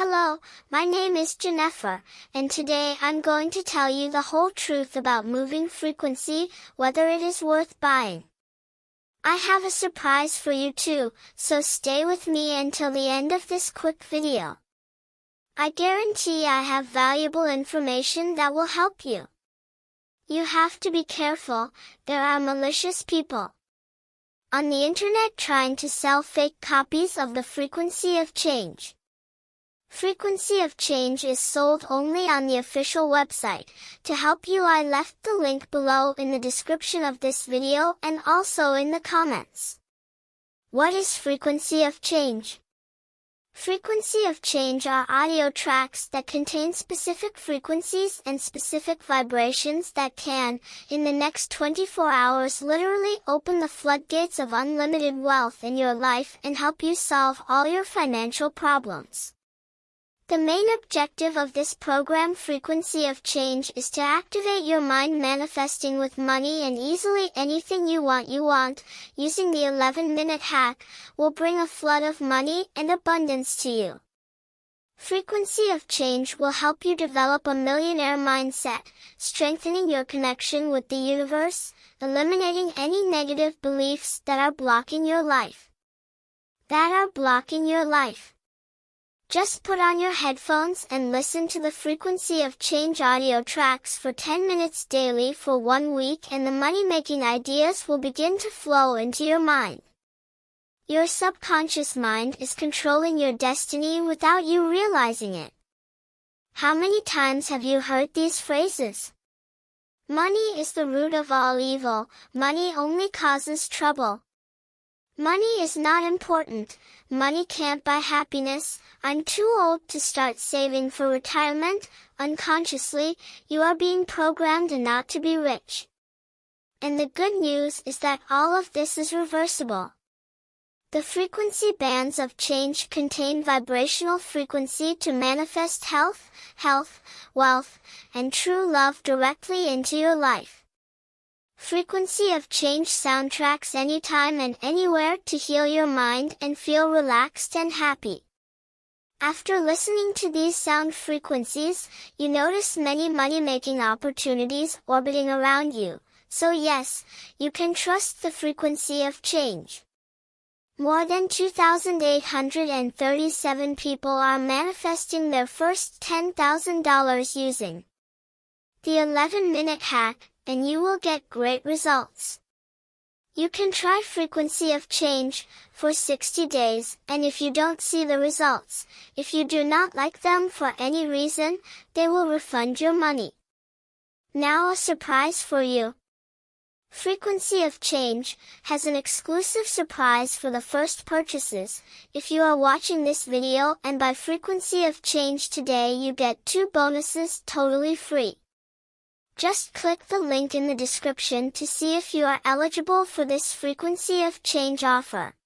Hello, my name is Jennifer, and today I'm going to tell you the whole truth about moving frequency, whether it is worth buying. I have a surprise for you too, so stay with me until the end of this quick video. I guarantee I have valuable information that will help you. You have to be careful, there are malicious people on the internet trying to sell fake copies of the frequency of change. Frequency of change is sold only on the official website. To help you, I left the link below in the description of this video and also in the comments. What is frequency of change? Frequency of change are audio tracks that contain specific frequencies and specific vibrations that can, in the next 24 hours, literally open the floodgates of unlimited wealth in your life and help you solve all your financial problems. The main objective of this program, Frequency of Change, is to activate your mind manifesting with money and easily anything you want. Using the 11-minute hack, will bring a flood of money and abundance to you. Frequency of Change will help you develop a millionaire mindset, strengthening your connection with the universe, eliminating any negative beliefs that are blocking your life. Just put on your headphones and listen to the Frequency of Change audio tracks for 10 minutes daily for 1 week, and the money-making ideas will begin to flow into your mind. Your subconscious mind is controlling your destiny without you realizing it. How many times have you heard these phrases? Money is the root of all evil, money only causes trouble. Money is not important, money can't buy happiness, I'm too old to start saving for retirement. Unconsciously, you are being programmed not to be rich. And the good news is that all of this is reversible. The frequency bands of change contain vibrational frequency to manifest health, wealth, and true love directly into your life. Frequency of Change soundtracks anytime and anywhere to heal your mind and feel relaxed and happy. After listening to these sound frequencies, you notice many money-making opportunities orbiting around you. So yes, you can trust the Frequency of Change. More than 2,837 people are manifesting their first $10,000 using the 11-minute hack, and you will get great results. You can try Frequency of Change for 60 days, and if you don't see the results, if you do not like them for any reason, they will refund your money. Now a surprise for you. Frequency of Change has an exclusive surprise for the first purchases. If you are watching this video and buy Frequency of Change today, you get 2 bonuses totally free. Just click the link in the description to see if you are eligible for this Frequency of Change offer.